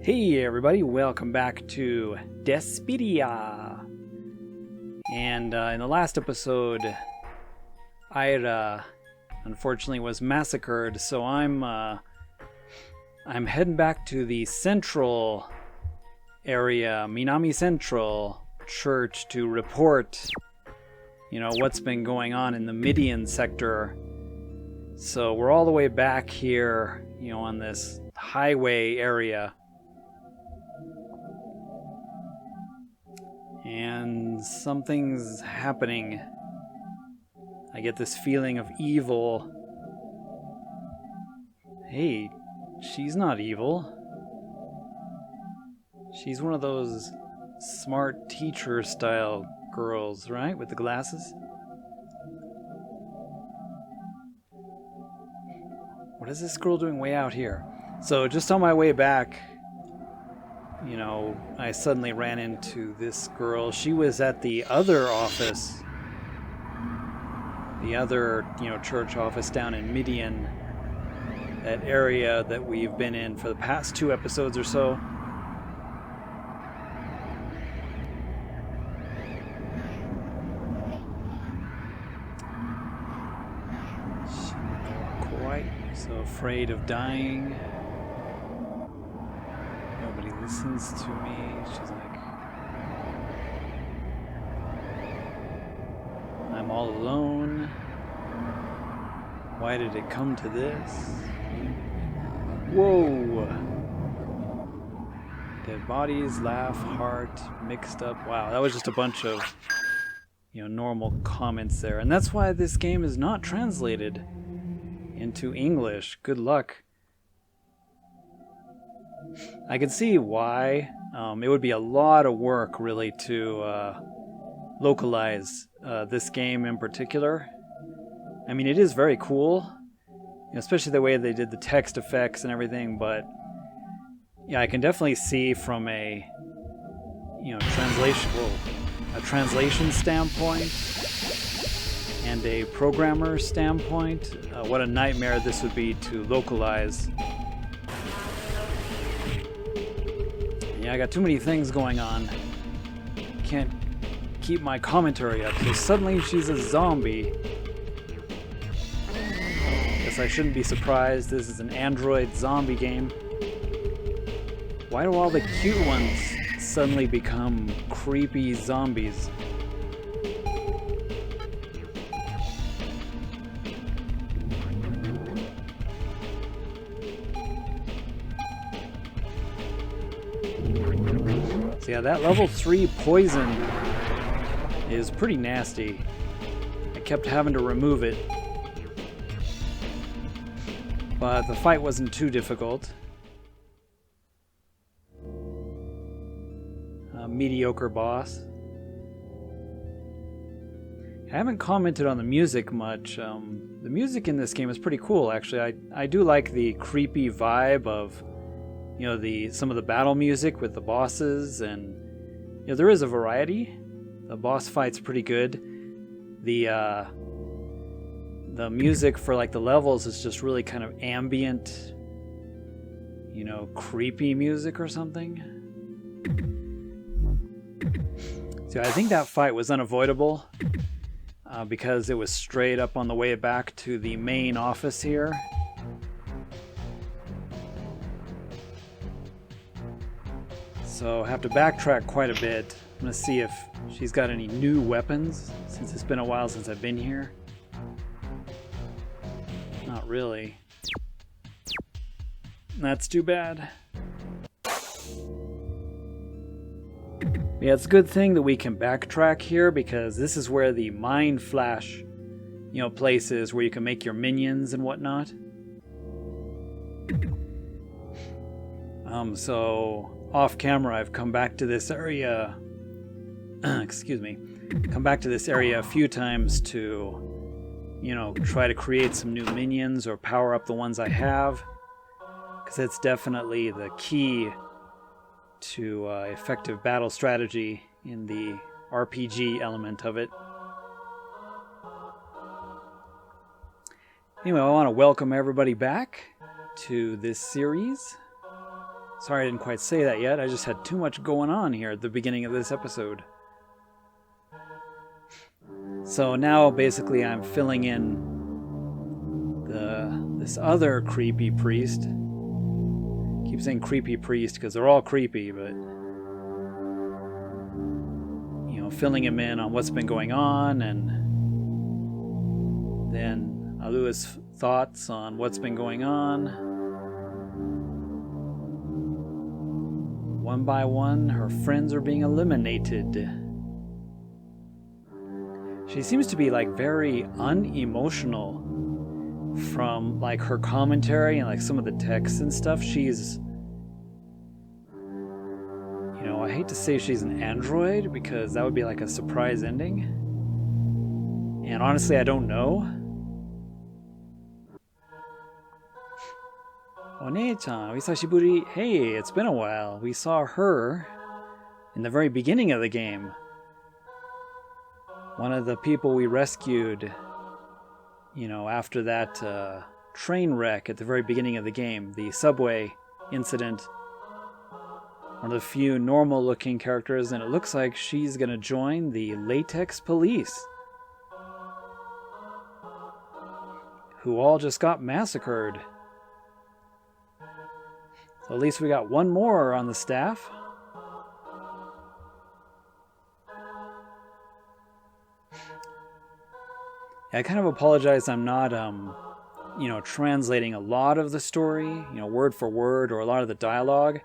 Hey everybody, welcome back to DeSPIRIA. And in the last episode, Ira unfortunately was massacred, so I'm heading back to the central area, Minami Central Church, to report, what's been going on in the Midian sector. So we're all the way back here, on this highway area. And something's happening. I get this feeling of evil. Hey, she's not evil. She's one of those smart teacher style girls, right? With the glasses. What is this girl doing way out here? So just on my way back, I suddenly ran into this girl. She was at the other office. The other, church office down in Midian. That area that we've been in for the past 2 episodes or so. She's not quite so afraid of dying. Nobody listens to me. She's like, I'm all alone. Why did it come to this? Whoa! Dead bodies, laugh, heart, mixed up. Wow, that was just a bunch of, normal comments there. And that's why this game is not translated into English. Good luck. I can see why. It would be a lot of work, really, to localize this game in particular. I mean, it is very cool, especially the way they did the text effects and everything, but yeah, I can definitely see from a translation standpoint and a programmer standpoint, what a nightmare this would be to localize. Yeah, I got too many things going on. Can't keep my commentary up. So suddenly she's a zombie. Guess I shouldn't be surprised. This is an Android zombie game. Why do all the cute ones suddenly become creepy zombies? So yeah, that level 3 poison is pretty nasty. I kept having to remove it. But the fight wasn't too difficult. A mediocre boss. I haven't commented on the music much. The music in this game is pretty cool, actually. I do like the creepy vibe of some of the battle music with the bosses, and there is a variety. The boss fight's pretty good. The music for the levels is just really kind of ambient, creepy music or something. So I think that fight was unavoidable because it was straight up on the way back to the main office here. So I have to backtrack quite a bit. I'm going to see if she's got any new weapons, since it's been a while since I've been here. Not really. That's too bad. Yeah, it's a good thing that we can backtrack here, because this is where the mind flash, place is, where you can make your minions and whatnot. So off camera, I've come back to this area. Excuse me. Come back to this area a few times to, try to create some new minions or power up the ones I have, because it's definitely the key to effective battle strategy in the RPG element of it. Anyway, I want to welcome everybody back to this series. Sorry I didn't quite say that yet. I just had too much going on here at the beginning of this episode. So now basically I'm filling in this other creepy priest. Keep saying creepy priest because they're all creepy, but you know, filling him in on what's been going on, and then Alua's thoughts on what's been going on. One by one, her friends are being eliminated. She seems to be like very unemotional from like her commentary and like some of the texts and stuff. She's, you know, I hate to say she's an android because that would be like a surprise ending. And honestly, I don't know. One-chan, Hisashiburi. Hey, it's been a while. We saw her in the very beginning of the game. One of the people we rescued, you know, after that train wreck at the very beginning of the game, the subway incident. One of the few normal-looking characters, and it looks like she's going to join the Latex Police, who all just got massacred. So at least we got one more on the staff. I kind of apologize I'm not, you know, translating a lot of the story, you know, word for word, or a lot of the dialogue.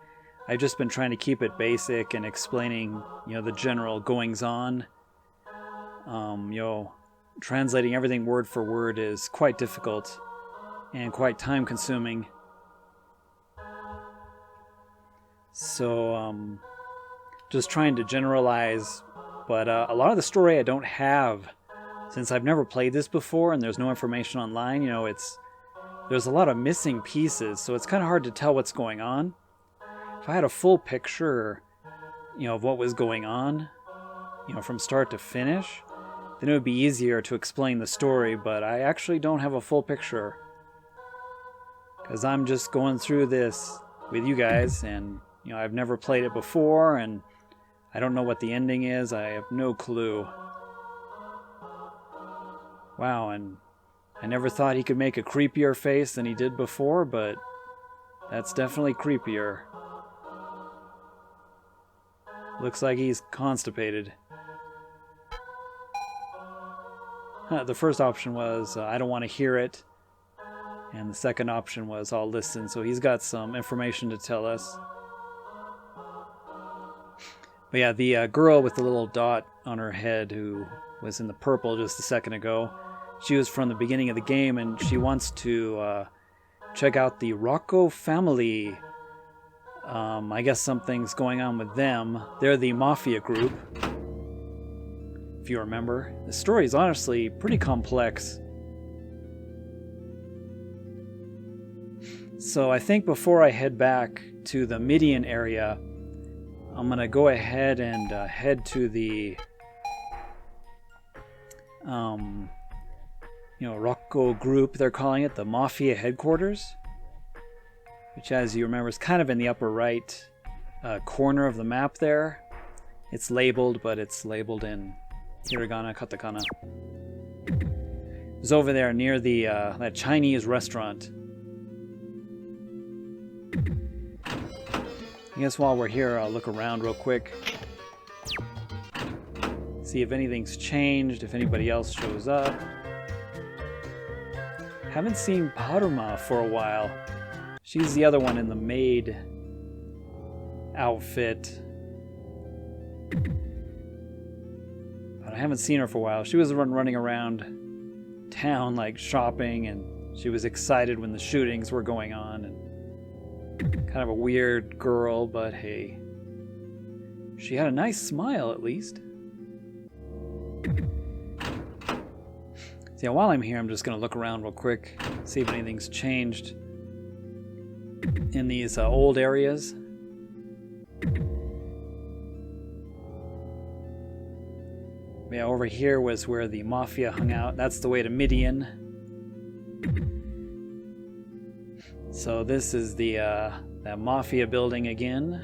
I've just been trying to keep it basic and explaining, you know, the general goings-on. You know, translating everything word for word is quite difficult and quite time-consuming. So, just trying to generalize, but a lot of the story I don't have. Since I've never played this before and there's no information online, you know, there's a lot of missing pieces, so it's kind of hard to tell what's going on. If I had a full picture, you know, of what was going on, you know, from start to finish, then it would be easier to explain the story, but I actually don't have a full picture. Because I'm just going through this with you guys, and, you know, I've never played it before, and I don't know what the ending is. I have no clue. Wow, and I never thought he could make a creepier face than he did before, but that's definitely creepier. Looks like he's constipated. The first option was, I don't want to hear it. And the second option was, I'll listen. So he's got some information to tell us. But yeah, the girl with the little dot on her head who was in the purple just a second ago, she was from the beginning of the game, and she wants to check out the Rocco family. I guess something's going on with them. They're the mafia group, if you remember. The story is honestly pretty complex. So I think before I head back to the Midian area, I'm going to go ahead and head to the you know, Rocco group, they're calling it, the Mafia headquarters, which, as you remember, is kind of in the upper right corner of the map there. It's labeled, but it's labeled in hiragana, katakana. It's over there near the that Chinese restaurant. I guess while we're here, I'll look around real quick. See if anything's changed, if anybody else shows up. Haven't seen Paruma for a while. She's the other one in the maid outfit. But I haven't seen her for a while. She was the one running around town, like, shopping, and she was excited when the shootings were going on. And kind of a weird girl, but hey. She had a nice smile, at least. So yeah, while I'm here, I'm just going to look around real quick, see if anything's changed in these old areas. Yeah, over here was where the Mafia hung out. That's the way to Midian. So this is the that mafia building again.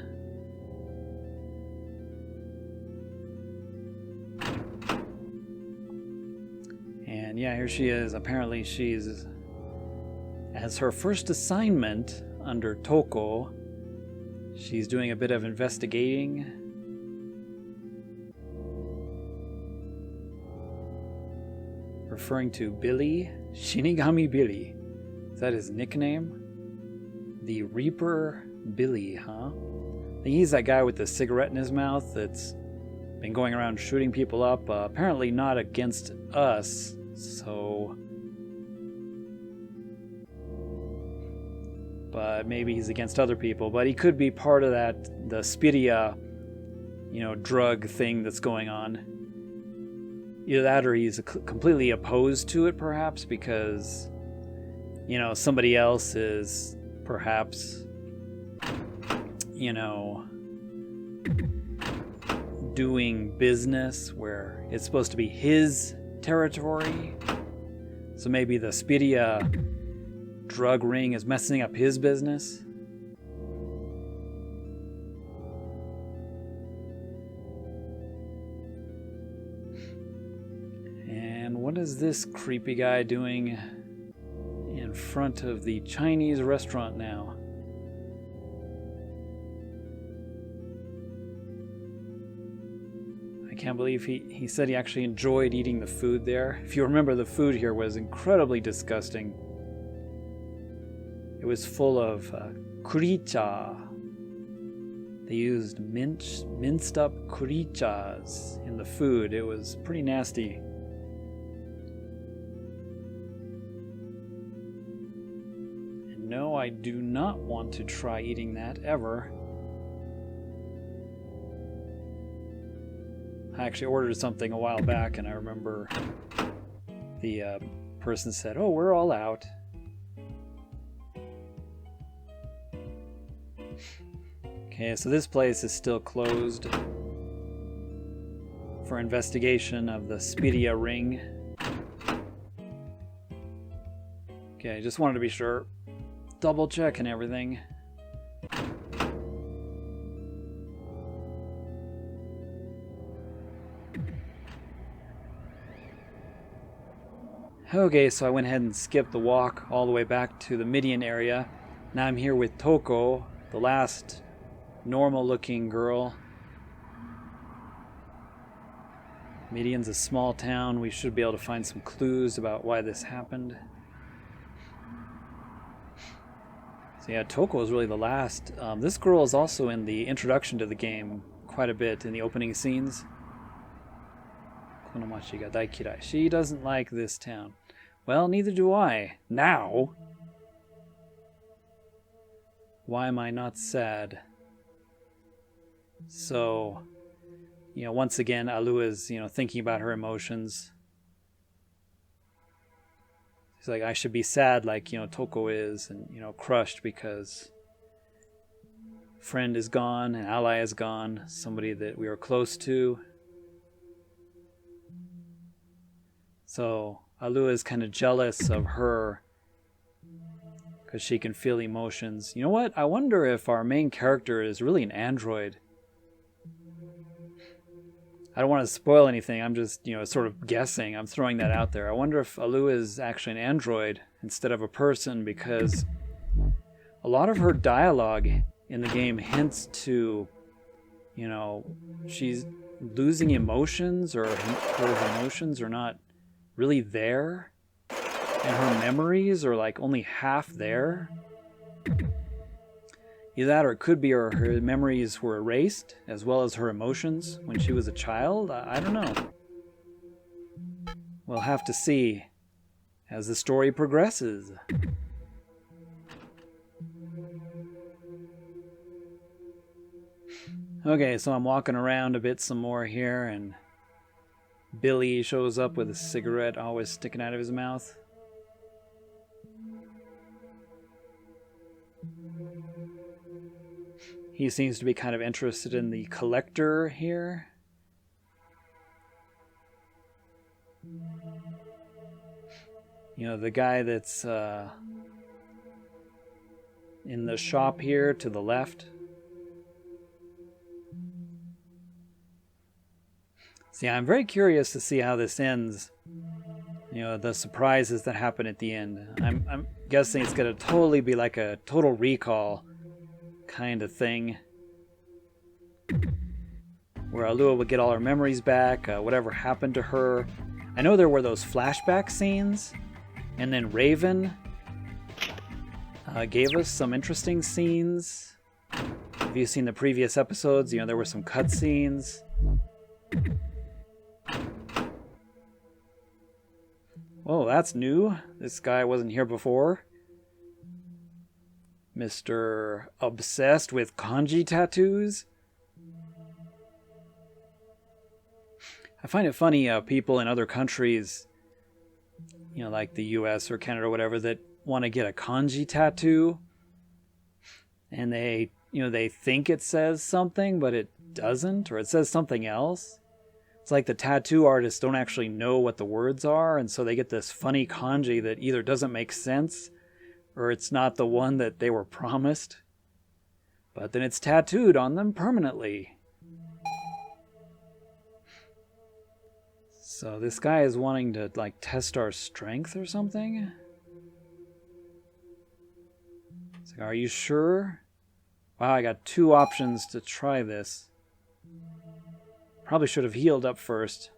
And yeah, here she is. Apparently she's, as her first assignment under Toko, she's doing a bit of investigating. Referring to Billy, Shinigami Billy. Is that his nickname? The Reaper Billy, huh? I think he's that guy with the cigarette in his mouth that's been going around shooting people up. Apparently not against us, so... But maybe he's against other people. But he could be part of that, the DeSPIRIA, you know, drug thing that's going on. Either that or he's completely opposed to it, perhaps, because, you know, somebody else is perhaps, you know, doing business where it's supposed to be his territory. So maybe the DeSPIRIA drug ring is messing up his business. What is this creepy guy doing in front of the Chinese restaurant now? I can't believe he said he actually enjoyed eating the food there. If you remember, the food here was incredibly disgusting. It was full of kuricha. They used minced up kurichas in the food. It was pretty nasty. No, I do not want to try eating that ever. I actually ordered something a while back and I remember the person said, "Oh, we're all out." Okay, so this place is still closed for investigation of the DeSPIRIA ring. Okay, just wanted to be sure. Double check and everything. Okay, so I went ahead and skipped the walk all the way back to the Midian area. Now I'm here with Toko, the last normal looking girl. Midian's a small town. We should be able to find some clues about why this happened. So yeah, Toko is really the last. This girl is also in the introduction to the game quite a bit in the opening scenes. Konomachi ga daikirai. She doesn't like this town. Well, neither do I. Now. Why am I not sad? So, you know, once again, Alu is, you know, thinking about her emotions. She's like, I should be sad like, you know, Toko is, and, you know, crushed because friend is gone, an ally is gone, somebody that we were close to. So Alu is kind of jealous of her because she can feel emotions. You know what? I wonder if our main character is really an android. I don't want to spoil anything. I'm just, you know, sort of guessing. I'm throwing that out there. I wonder if Alu is actually an android instead of a person, because a lot of her dialogue in the game hints to, you know, she's losing emotions, or her emotions are not really there, and her memories are like only half there. Either that, or it could be her memories were erased, as well as her emotions when she was a child. I don't know. We'll have to see as the story progresses. Okay, so I'm walking around a bit some more here, and Billy shows up with a cigarette always sticking out of his mouth. He seems to be kind of interested in the collector here. You know, the guy that's in the shop here to the left. See, I'm very curious to see how this ends. You know, the surprises that happen at the end. I'm guessing it's going to totally be like a Total Recall kind of thing, where Alua would get all her memories back, whatever happened to her. I know there were those flashback scenes, and then Raven gave us some interesting scenes. Have you seen the previous episodes? You know, there were some cutscenes. Oh, that's new. This guy wasn't here before. Mr. Obsessed with kanji tattoos. I find it funny, people in other countries, you know, like the US or Canada or whatever, that want to get a kanji tattoo. And they, you know, they think it says something, but it doesn't, or it says something else. It's like the tattoo artists don't actually know what the words are, and so they get this funny kanji that either doesn't make sense, or it's not the one that they were promised. But then it's tattooed on them permanently. So this guy is wanting to, like, test our strength or something? It's like, are you sure? Wow, I got 2 options to try this. Probably should have healed up first.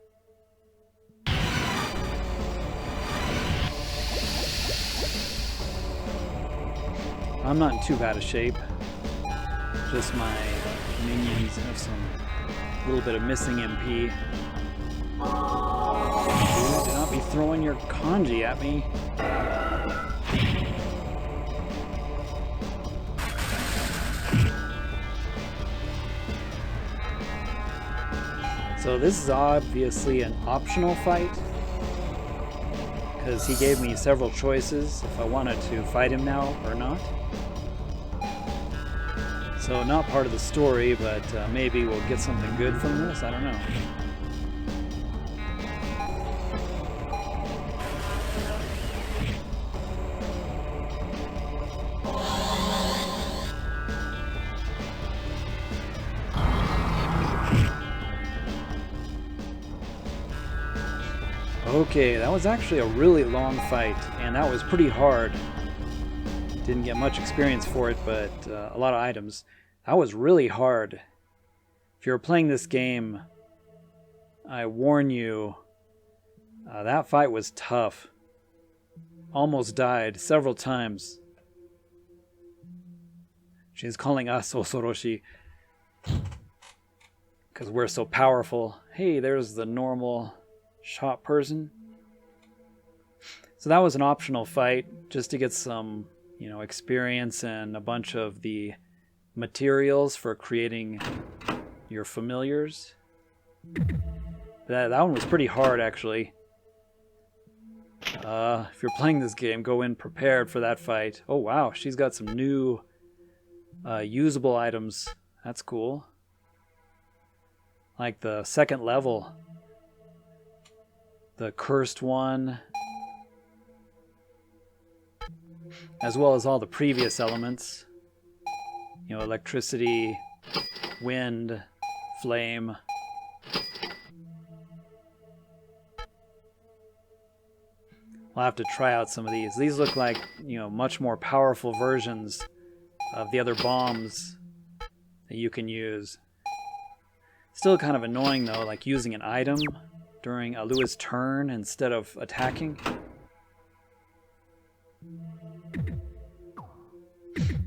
I'm not in too bad a shape. Just my minions have some little bit of missing MP. Dude, do not be throwing your kanji at me. So this is obviously an optional fight, because he gave me several choices if I wanted to fight him now or not. So not part of the story, but maybe we'll get something good from this, I don't know. Okay, that was actually a really long fight, and that was pretty hard. Didn't get much experience for it, but a lot of items. That was really hard. If you're playing this game, I warn you, that fight was tough. Almost died several times. She's calling us Osoroshi because we're so powerful. Hey, there's the normal shop person. So that was an optional fight, just to get some, you know, experience and a bunch of the materials for creating your familiars. That one was pretty hard, actually. If you're playing this game, go in prepared for that fight. Oh wow, she's got some new usable items. That's cool. Like the second level. The cursed one. As well as all the previous elements. You know, electricity, wind, flame. We'll have to try out some of these. These look like, you know, much more powerful versions of the other bombs that you can use. Still kind of annoying though, like using an item during Alua's turn instead of attacking.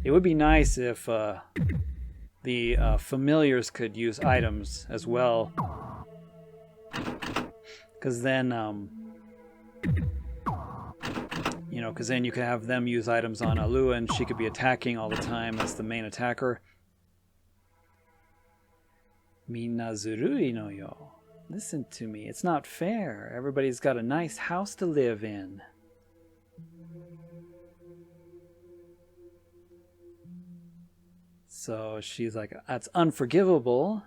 It would be nice if the familiars could use items as well, because then you know, because then you could have them use items on Alua and she could be attacking all the time as the main attacker. Minna zurui no yo. Listen to me, it's not fair. Everybody's got a nice house to live in. So she's like, that's unforgivable.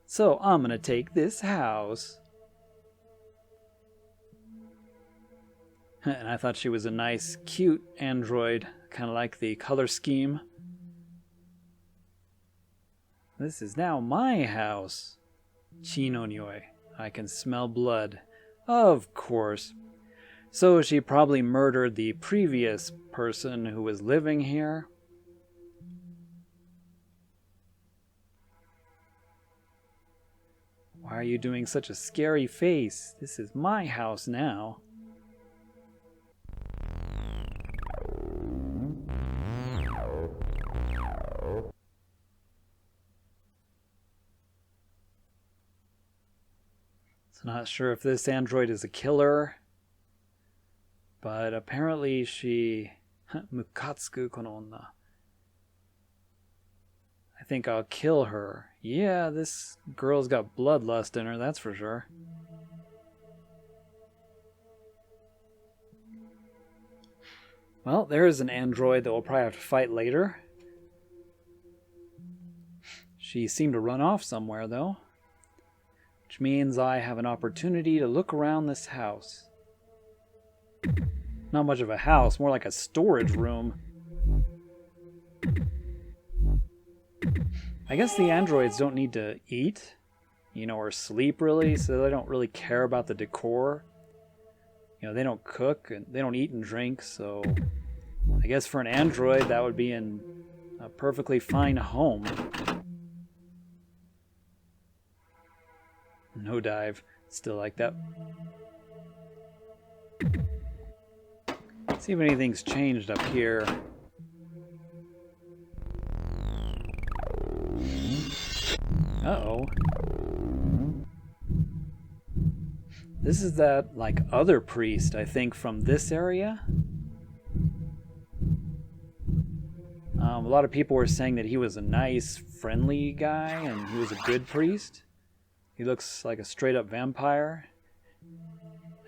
So I'm gonna take this house. And I thought she was a nice, cute android. Kind of like the color scheme. This is now my house. Chi no nioi. I can smell blood. Of course. So she probably murdered the previous person who was living here. Why are you doing such a scary face? This is my house now. So not sure if this android is a killer, but apparently she... Mukatsuku kono onna. I think I'll kill her. Yeah, this girl's got bloodlust in her, that's for sure. Well, there's an android that we'll probably have to fight later. She seemed to run off somewhere, though. Which means I have an opportunity to look around this house. Not much of a house, more like a storage room. I guess the androids don't need to eat, or sleep really, so they don't really care about the decor. They don't cook, and they don't eat and drink, so I guess for an android that would be in a perfectly fine home. No dive, still like that. See if anything's changed up here. Uh-oh. This is that, other priest, I think, from this area. A lot of people were saying that he was a nice, friendly guy, and he was a good priest. He looks like a straight-up vampire.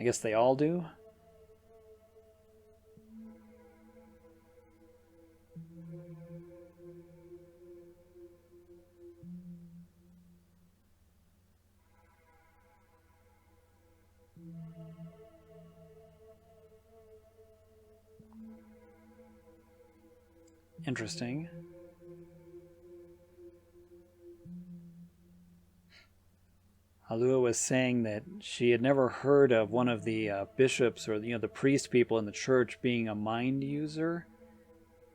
I guess they all do. Interesting. Alua was saying that she had never heard of one of the bishops or the priest people in the church being a mind user,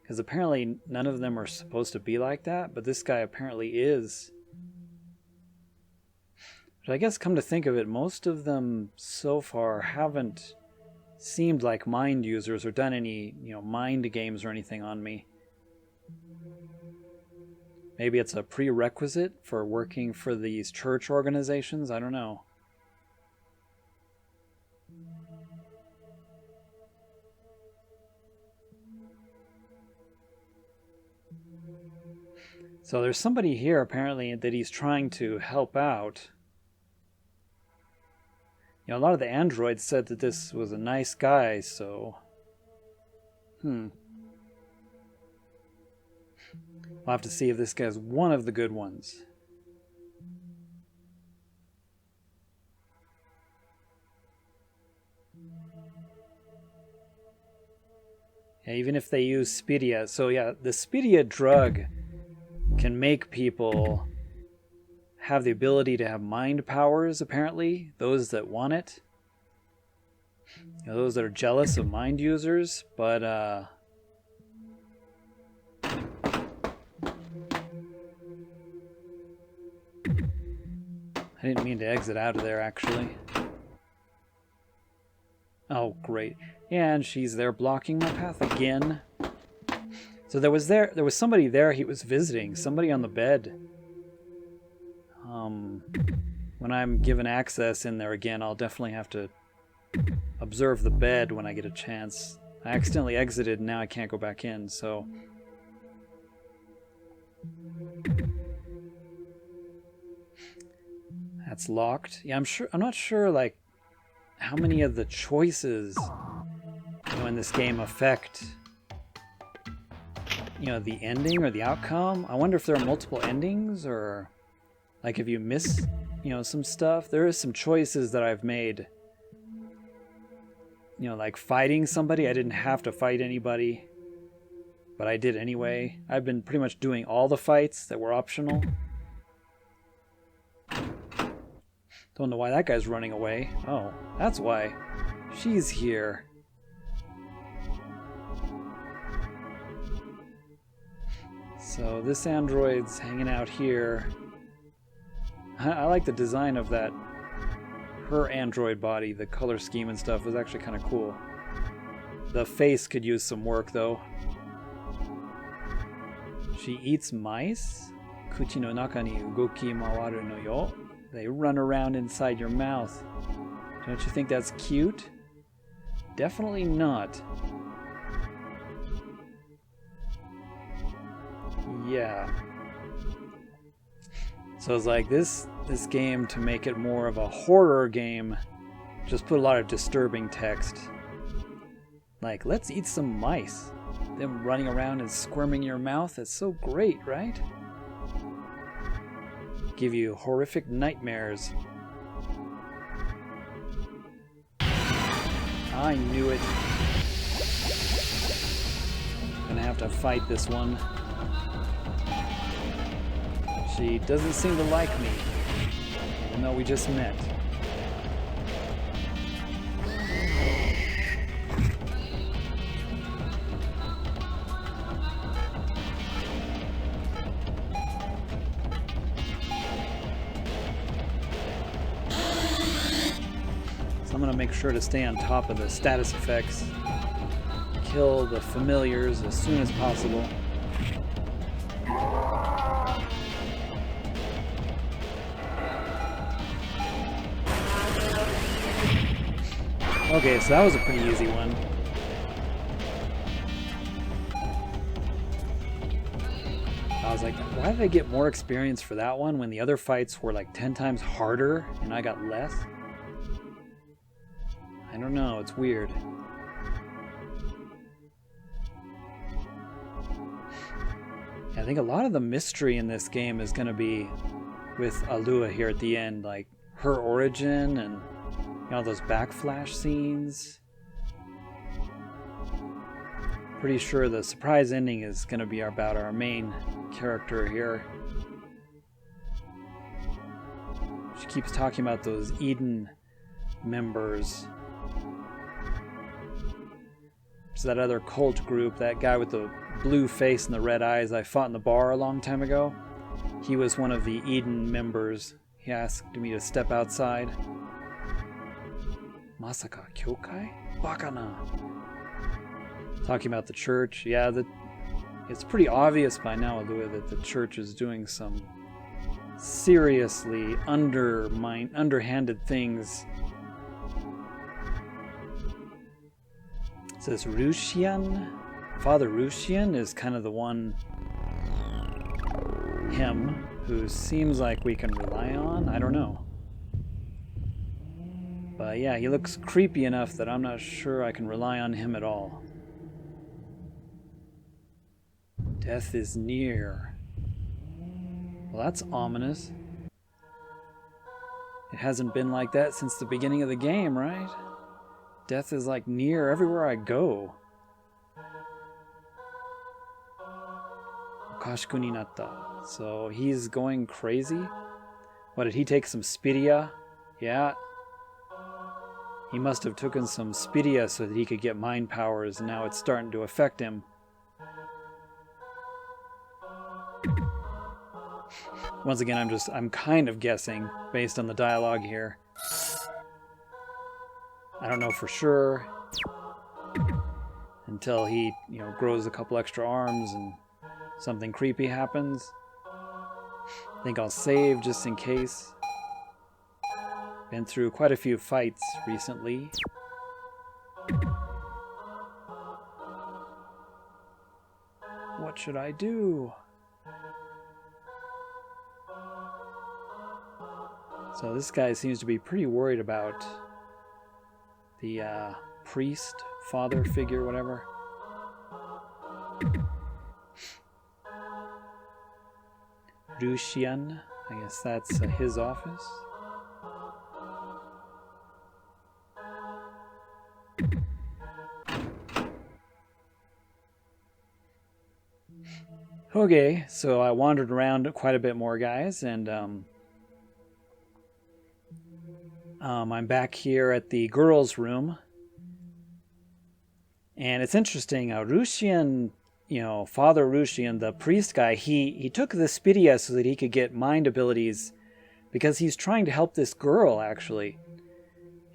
because apparently none of them are supposed to be like that, but this guy apparently is. But I guess come to think of it, most of them so far haven't seemed like mind users or done any mind games or anything on me. Maybe it's a prerequisite for working for these church organizations. I don't know. So there's somebody here apparently that he's trying to help out. A lot of the androids said that this was a nice guy, so... We'll have to see if this guy's one of the good ones. Yeah, even if they use DeSPIRIA. So yeah, the DeSPIRIA drug can make people have the ability to have mind powers, apparently. Those that want it. Those that are jealous of mind users. But, I didn't mean to exit out of there, actually. Oh, great. Yeah, and she's there blocking my path again. So there was somebody there he was visiting. Somebody on the bed. When I'm given access in there again, I'll definitely have to observe the bed when I get a chance. I accidentally exited and now I can't go back in, so... That's locked. Yeah, I'm not sure, how many of the choices, in this game affect, the ending or the outcome. I wonder if there are multiple endings, or, if you miss, some stuff. There is some choices that I've made. Like fighting somebody. I didn't have to fight anybody. but I did anyway. I've been pretty much doing all the fights that were optional. Don't know why that guy's running away. Oh, that's why. She's here. So this android's hanging out here. I like the design of that. Her android body, the color scheme and stuff is actually kind of cool. The face could use some work though. She eats mice? Kuchi no naka ni ugoki mawaru no yo. They run around inside your mouth. Don't you think that's cute? Definitely not. Yeah. So it's like this game, to make it more of a horror game, just put a lot of disturbing text. Like, let's eat some mice. Them running around and squirming in your mouth, that's so great, right? Give you horrific nightmares. I knew it. Gonna have to fight this one. She doesn't seem to like me, even though we just met. So I'm gonna make sure to stay on top of the status effects. Kill the familiars as soon as possible. Okay, so that was a pretty easy one. I was like, why did I get more experience for that one when the other fights were like 10 times harder and I got less? I don't know, it's weird. I think a lot of the mystery in this game is going to be with Alua here at the end, like her origin and you know, those backflash scenes. Pretty sure the surprise ending is going to be about our main character here. She keeps talking about those Eden members. It's that other cult group, that guy with the blue face and the red eyes I fought in the bar a long time ago. He was one of the Eden members. He asked me to step outside. Masaka kyokai? Bakana. Talking about the church. Yeah, it's pretty obvious by now, Alua, that the church is doing some seriously underhanded things. It says Rushian. Father Rushian is kind of the one, him, who seems like we can rely on. I don't know. But yeah, he looks creepy enough that I'm not sure I can rely on him at all. Death is near. Well, that's ominous. It hasn't been like that since the beginning of the game, right? Death is like near everywhere I go. Okashiku ni natta. So he's going crazy? What, did he take some DeSPIRIA? Yeah. He must have taken some DeSPIRIA so that he could get mind powers, and now it's starting to affect him. Once again, I'm kind of guessing based on the dialogue here. I don't know for sure until he, grows a couple extra arms and something creepy happens. I think I'll save just in case. Been through quite a few fights recently. What should I do? So this guy seems to be pretty worried about the priest, father figure, whatever. Rushian, I guess that's his office. Okay, so I wandered around quite a bit more, guys, and I'm back here at the girls' room. And it's interesting, Rushian, Father Rushian, the priest guy, he took the DeSPIRIA so that he could get mind abilities because he's trying to help this girl, actually.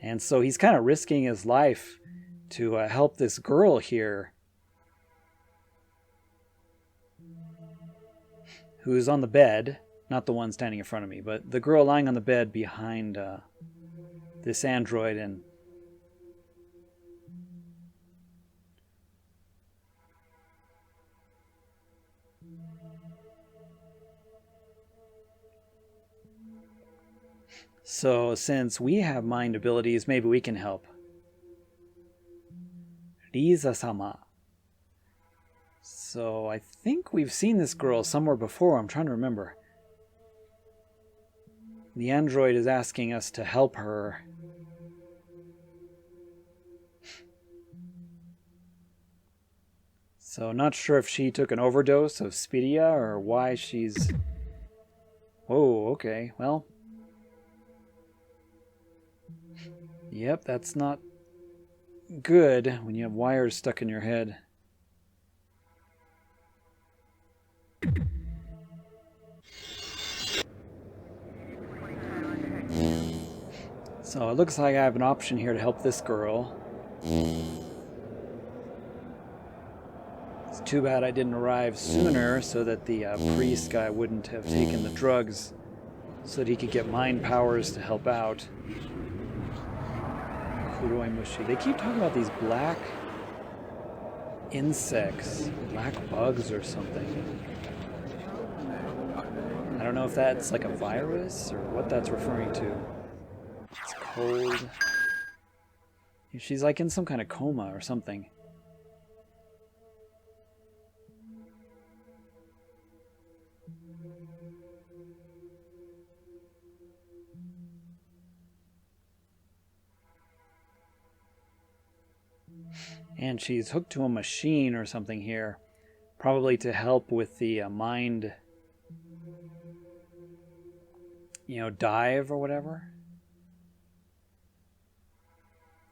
And so he's kind of risking his life to help this girl here, who's on the bed, not the one standing in front of me, but the girl lying on the bed behind this android. And so since we have mind abilities, maybe we can help. Riza-sama. So I think we've seen this girl somewhere before. I'm trying to remember. The android is asking us to help her. So not sure if she took an overdose of DeSPIRIA or why she's... Whoa, okay, well... Yep, that's not good when you have wires stuck in your head. So it looks like I have an option here to help this girl. It's too bad I didn't arrive sooner so that the priest guy wouldn't have taken the drugs so that he could get mind powers to help out. They keep talking about these black insects, black bugs or something. I don't know if that's like a virus or what that's referring to. It's cold. She's like in some kind of coma or something. And she's hooked to a machine or something here. Probably to help with the mind, dive or whatever.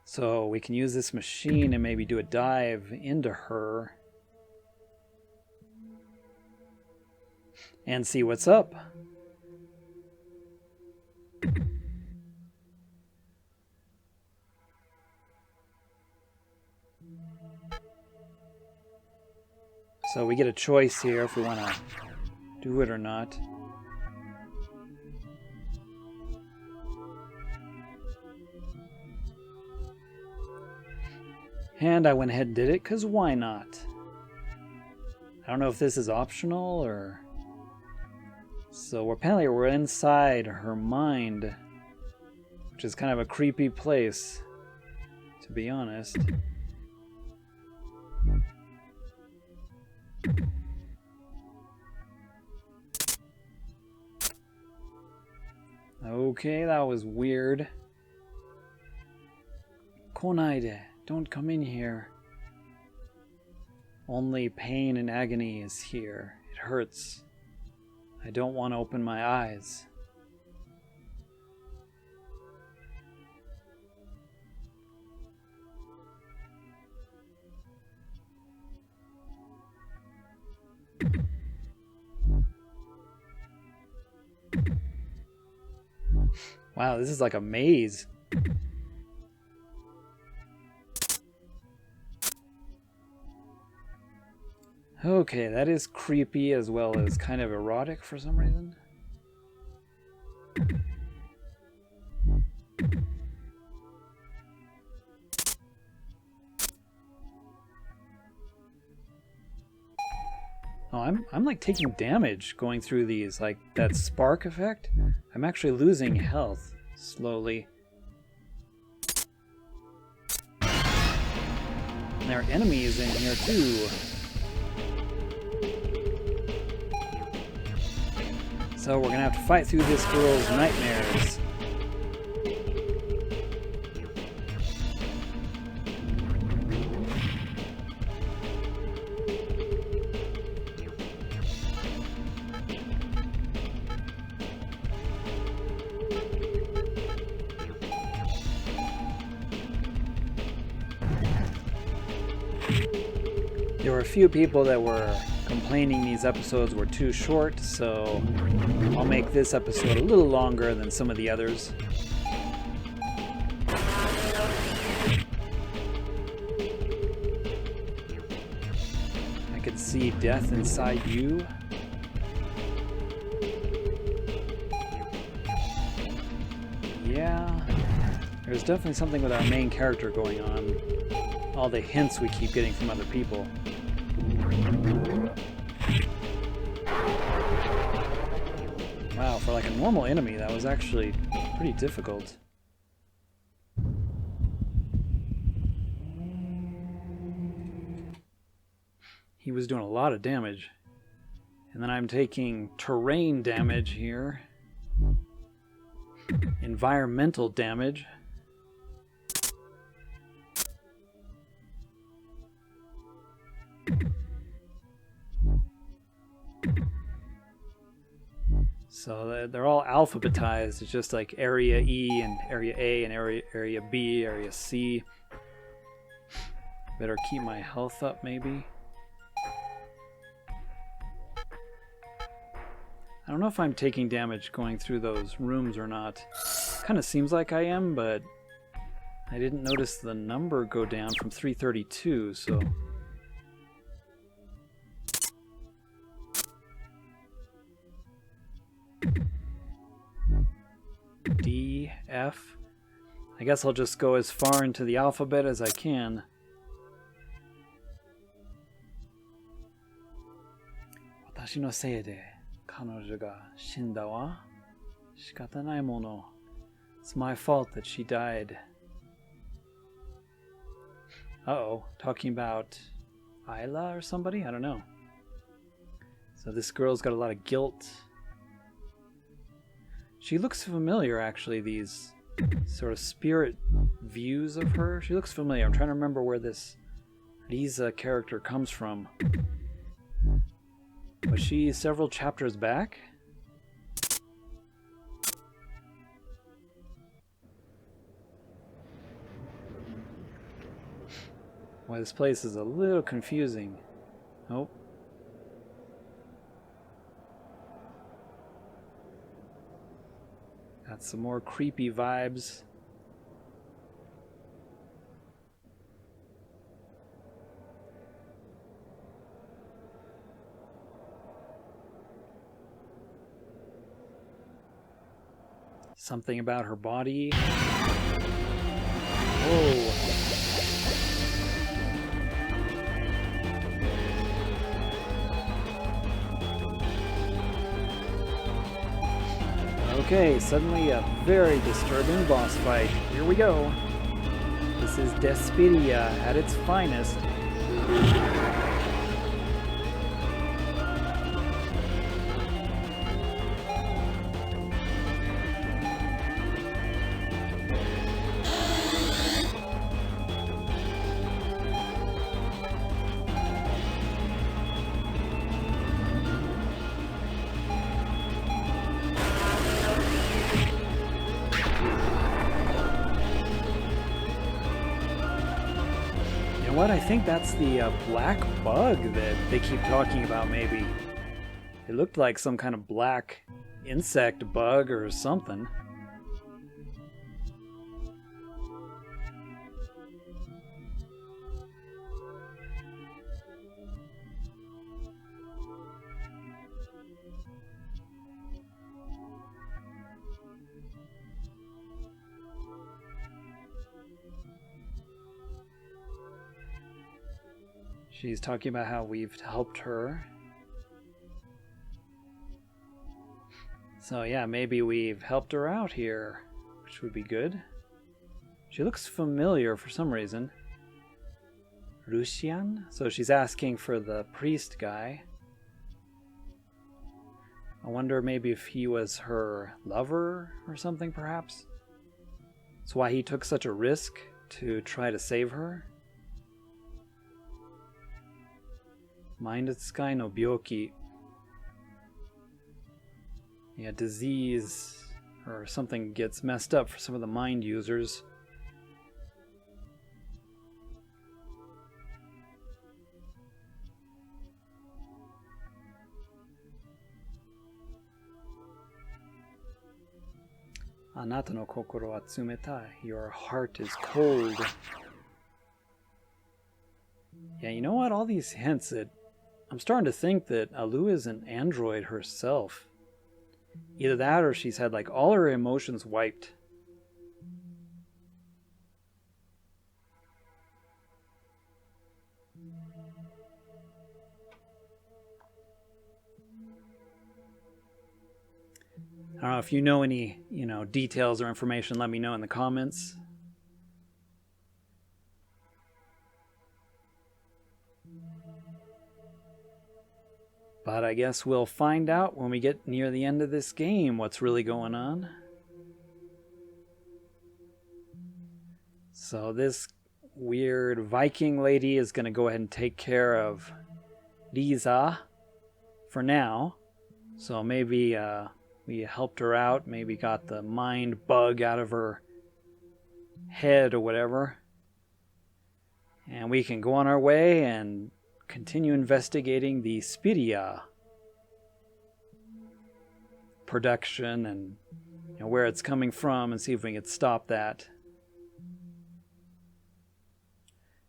So we can use this machine and maybe do a dive into her. And see what's up. So we get a choice here if we want to do it or not. And I went ahead and did it, because why not? I don't know if this is optional or... So apparently we're inside her mind, which is kind of a creepy place, to be honest. Okay, that was weird. Konaide, don't come in here. Only pain and agony is here. It hurts. I don't want to open my eyes. Wow, this is like a maze. Okay, that is creepy as well as kind of erotic for some reason. Oh, I'm like taking damage going through these, like that spark effect. I'm actually losing health slowly. And there are enemies in here too. So we're gonna have to fight through this girl's nightmares. There were a few people that were complaining these episodes were too short, so I'll make this episode a little longer than some of the others. I could see death inside you. Yeah, there's definitely something with our main character going on. All the hints we keep getting from other people. Wow, for like a normal enemy, that was actually pretty difficult. He was doing a lot of damage. And then I'm taking terrain damage here. Environmental damage. So they're all alphabetized. It's just like Area E and Area A and Area B, Area C. Better keep my health up, maybe. I don't know if I'm taking damage going through those rooms or not. Kind of seems like I am, but I didn't notice the number go down from 332, so... D, F. I guess I'll just go as far into the alphabet as I can. 私のせいで彼女が死んだわ。仕方ないもの。It's my fault that she died. Uh-oh, talking about Isla or somebody? I don't know. So this girl's got a lot of guilt. She looks familiar, actually, these sort of spirit views of her. She looks familiar. I'm trying to remember where this Lisa character comes from. Was she several chapters back? Well, this place is a little confusing. Oh. Got some more creepy vibes. Something about her body. Whoa. Okay, suddenly a very disturbing boss fight. Here we go. This is DeSPIRIA at its finest. What? I think that's the black bug that they keep talking about, maybe. It looked like some kind of black insect bug or something. She's talking about how we've helped her. So yeah, maybe we've helped her out here, which would be good. She looks familiar for some reason. Lucian? So she's asking for the priest guy. I wonder maybe if he was her lover or something, perhaps? That's why he took such a risk to try to save her. Mindetsukai no byoki. Yeah, disease. or something gets messed up for some of the mind users. Anata no kokoro wa tsumetai. Your heart is cold. Yeah, you know what? All these hints that I'm starting to think that Alu is an android herself. Either that or she's had like all her emotions wiped. I don't know if you know any, details or information, let me know in the comments. But I guess we'll find out when we get near the end of this game what's really going on. So this weird Viking lady is going to go ahead and take care of Lisa for now. So maybe we helped her out, maybe got the mind bug out of her head or whatever. And we can go on our way and continue investigating the DeSPIRIA production and where it's coming from and see if we can stop that.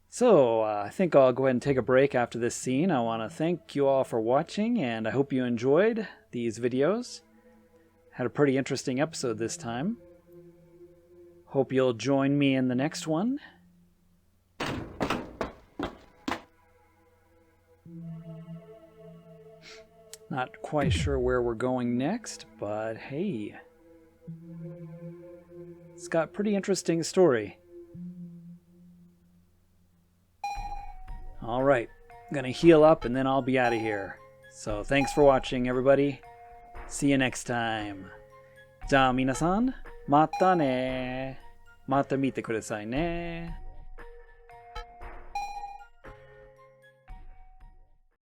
So I think I'll go ahead and take a break after this scene. I want to thank you all for watching, and I hope you enjoyed these videos. Had a pretty interesting episode this time. Hope you'll join me in the next one. Not quite sure where we're going next, but hey, it's got a pretty interesting story. Alright, I'm gonna heal up and then I'll be out of here. So thanks for watching, everybody. See you next time. じゃあ皆さん、またね。また見てくださいね。